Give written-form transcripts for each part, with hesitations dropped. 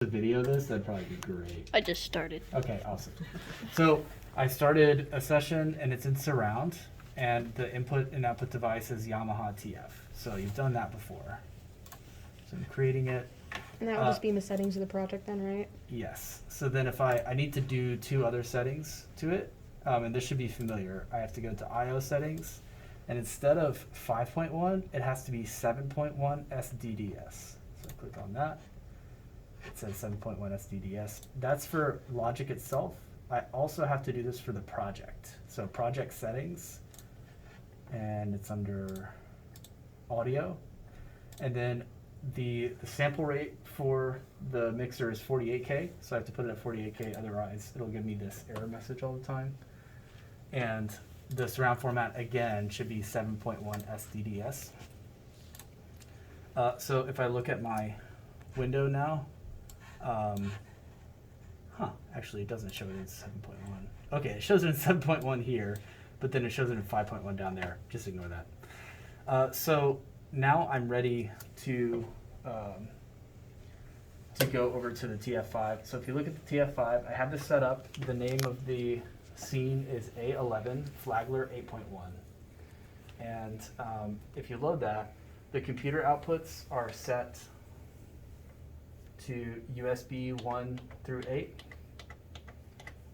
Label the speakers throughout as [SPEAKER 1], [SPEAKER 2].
[SPEAKER 1] to video this, that'd probably be great.
[SPEAKER 2] I just started.
[SPEAKER 1] Okay, awesome. So I started a session and it's in surround, and the input and output device is Yamaha TF. So you've done that before. So I'm creating it.
[SPEAKER 3] And that will just be in the settings of the project then, right?
[SPEAKER 1] Yes. So then if I need to do two other settings to it, and this should be familiar, I have to go to IO settings, and instead of 5.1, it has to be 7.1 SDDS. So click on that. It says 7.1 SDDS. That's for Logic itself. I also have to do this for the project. So project settings, and it's under audio. And then the sample rate for the mixer is 48K, so I have to put it at 48K, otherwise it'll give me this error message all the time. And the surround format, again, should be 7.1 SDDS. So if I look at my window now, actually it doesn't show it in 7.1. Okay, it shows it in 7.1 here, but then it shows it in 5.1 down there. Just ignore that. So now I'm ready to go over to the TF5. So if you look at the TF5, I have this set up. The name of the scene is A11 Flagler 8.1. And if you load that, the computer outputs are set to USB 1 through 8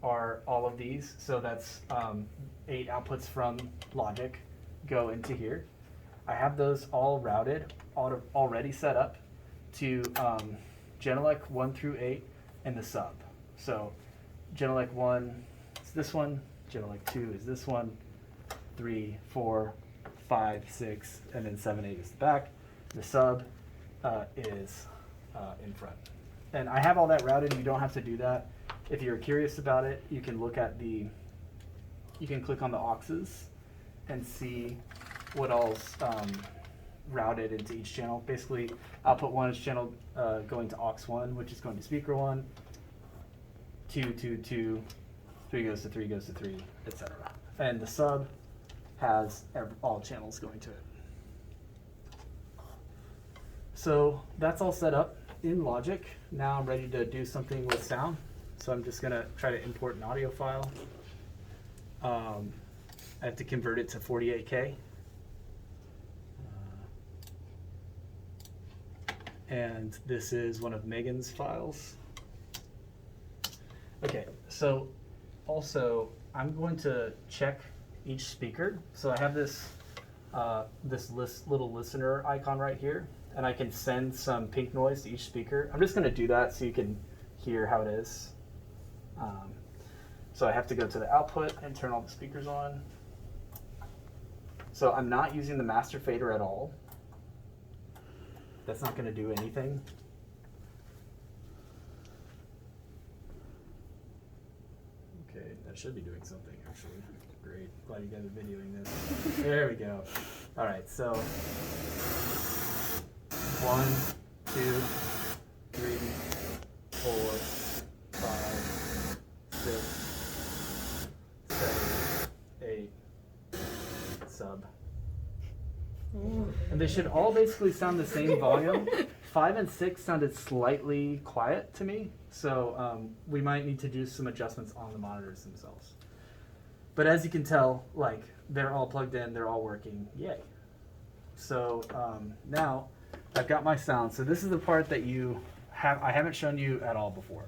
[SPEAKER 1] are all of these. So that's 8 outputs from Logic go into here. I have those all routed, already set up to Genelec 1 through 8 and the sub. So Genelec 1 is this one, Genelec 2 is this one, 3, 4, 5, 6, and then 7, 8 is the back. The sub is in front. And I have all that routed. You don't have to do that. If you're curious about it, you can look at you can click on the auxes and see what all's routed into each channel. Basically, output 1 is channel going to aux 1, which is going to speaker 1, 2, 2, 2, 3 goes to 3, goes to 3, etc. And the sub has all channels going to it. So that's all set up in Logic. Now I'm ready to do something with sound. So I'm just going to try to import an audio file. I have to convert it to 48K. And this is one of Megan's files. Okay, so also I'm going to check each speaker. So I have this little listener icon right here, and I can send some pink noise to each speaker. I'm just going to do that so you can hear how it is. So I have to go to the output and turn all the speakers on. So I'm not using the master fader at all. That's not going to do anything. Okay, that should be doing something actually. Great, glad you guys are videoing this. There we go. All right, so 1, 2, 3, 4, 5, 6, 7, 8, sub. And they should all basically sound the same volume. 5 and 6 sounded slightly quiet to me, so we might need to do some adjustments on the monitors themselves. But as you can tell, like, they're all plugged in, they're all working, yay. So now I've got my sound. So this is the part that I haven't shown you at all before.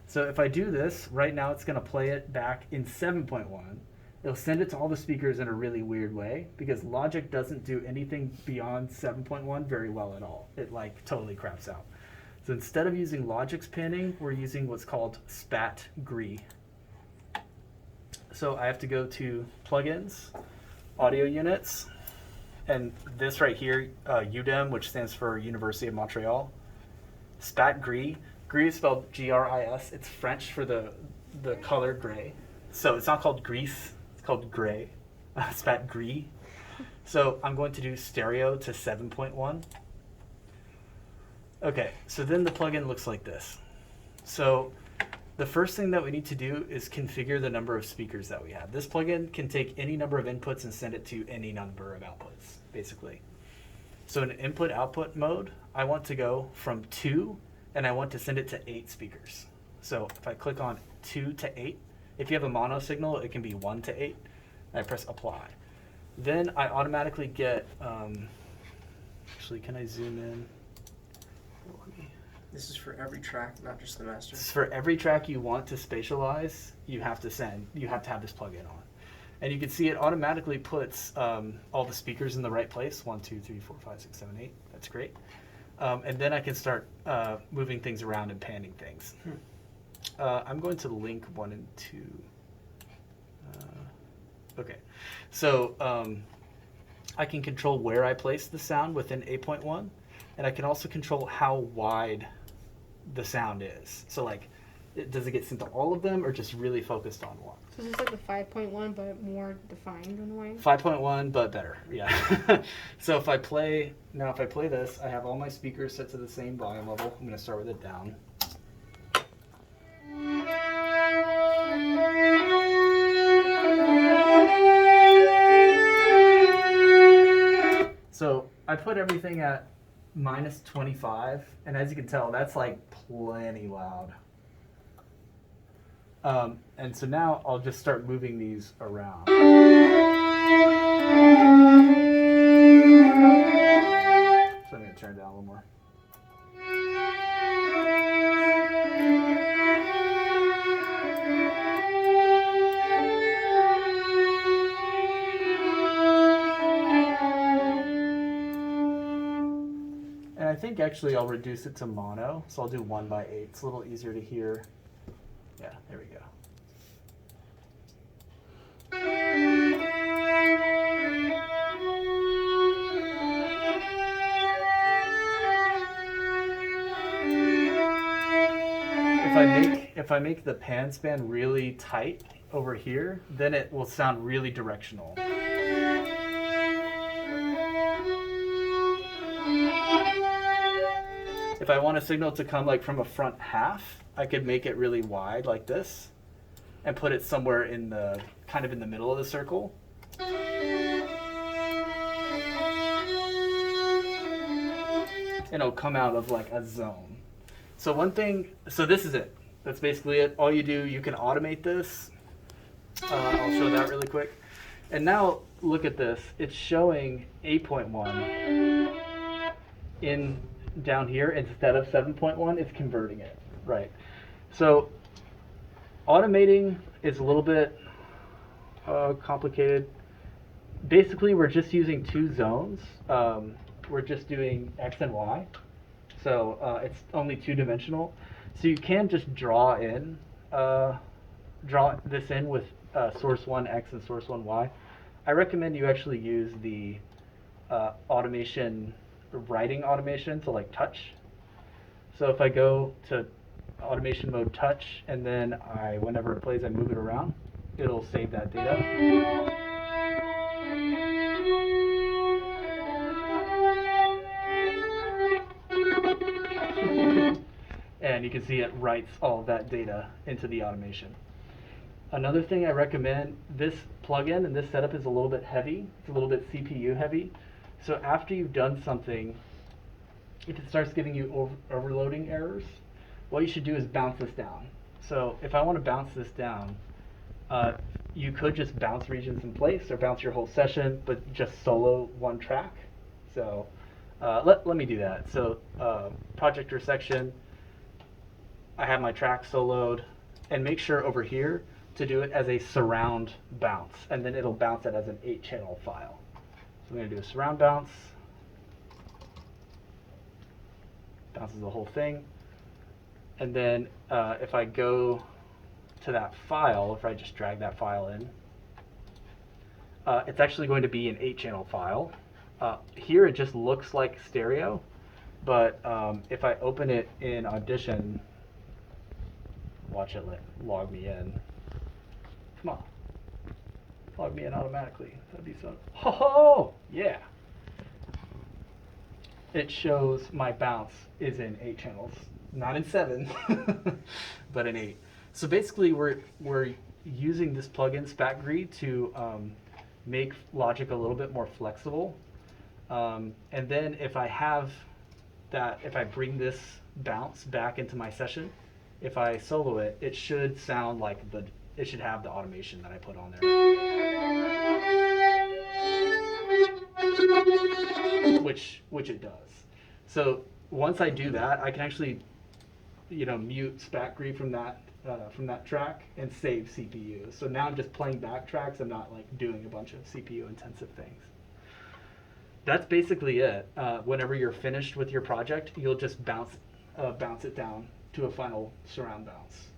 [SPEAKER 1] So if I do this, right now it's gonna play it back in 7.1. It'll send it to all the speakers in a really weird way because Logic doesn't do anything beyond 7.1 very well at all. It like totally craps out. So instead of using Logic's pinning, we're using what's called Spatgris. So I have to go to plugins, audio units, and this right here, UDEM, which stands for University of Montreal. Spatgris, gris is spelled G-R-I-S. It's French for the color gray. So it's not called gris. It's called gray, Spatgris. So I'm going to do stereo to 7.1. Okay, so then the plugin looks like this. So the first thing that we need to do is configure the number of speakers that we have. This plugin can take any number of inputs and send it to any number of outputs, basically. So in input-output mode, I want to go from 2 and I want to send it to 8 speakers. So if I click on 2 to 8, if you have a mono signal, it can be 1 to 8. I press apply. Then I automatically get, actually, can I zoom in?
[SPEAKER 2] This is for every track, not just the master.
[SPEAKER 1] This is for every track you want to spatialize, you have to have this plugin on. And you can see it automatically puts all the speakers in the right place. 1, 2, 3, 4, 5, 6, 7, 8. That's great. And then I can start moving things around and panning things. I'm going to link 1 and 2. Okay, so I can control where I place the sound within 8.1, and I can also control how wide the sound is. So like, does it get sent to all of them or just really focused on one?
[SPEAKER 3] So this is like the 5.1, but more defined in a way.
[SPEAKER 1] 5.1, but better, yeah. So if I play this, I have all my speakers set to the same volume level. I'm going to start with it down. So I put everything at minus 25, and as you can tell, that's like plenty loud. And so now I'll just start moving these around. So I'm going to turn it down a little more. And I think actually I'll reduce it to mono, so I'll do 1 by 8. It's a little easier to hear. Yeah, there we go. If I make the pan span really tight over here, then it will sound really directional. If I want a signal to come like from a front half, I could make it really wide like this and put it somewhere in the kind of in the middle of the circle. And it'll come out of like a zone. So so this is it. That's basically it. All you do, you can automate this. I'll show that really quick. And now look at this. It's showing 8.1 in down here instead of 7.1. It's converting it, right? So automating is a little bit complicated. Basically, we're just using 2 zones. We're just doing X and Y. So it's only 2-dimensional. So you can just draw this in with source 1 X and source 1 Y. I recommend you actually use the writing automation, so like touch. So if I go to automation mode touch, and then whenever it plays, I move it around, it'll save that data. And you can see it writes all of that data into the automation. Another thing I recommend, this plugin and this setup is a little bit heavy. It's a little bit CPU heavy. So after you've done something, if it starts giving you overloading errors, what you should do is bounce this down. So if I want to bounce this down, you could just bounce regions in place or bounce your whole session, but just solo one track. So let me do that. So project or section, I have my track soloed, and make sure over here to do it as a surround bounce, and then it'll bounce it as an 8-channel file. So I'm going to do a surround bounce. Bounces the whole thing. And then if I go to that file, if I just drag that file in, it's actually going to be an 8-channel file. Here it just looks like stereo, but if I open it in Audition, watch it log me in. Come on. Log me in automatically. That'd be so. Oh, yeah. It shows my bounce is in 8 channels, not in 7, but in 8. So basically, we're using this plugin Spatgris to make Logic a little bit more flexible. And then if I have that if I bring this bounce back into my session, if I solo it, it should sound like it should have the automation that I put on there. Which it does. So once I do that, I can actually, mute Spatgris from that track and save CPU. So now I'm just playing back tracks. I'm not like doing a bunch of CPU intensive things. That's basically it. Whenever you're finished with your project, you'll just bounce it down to a final surround bounce.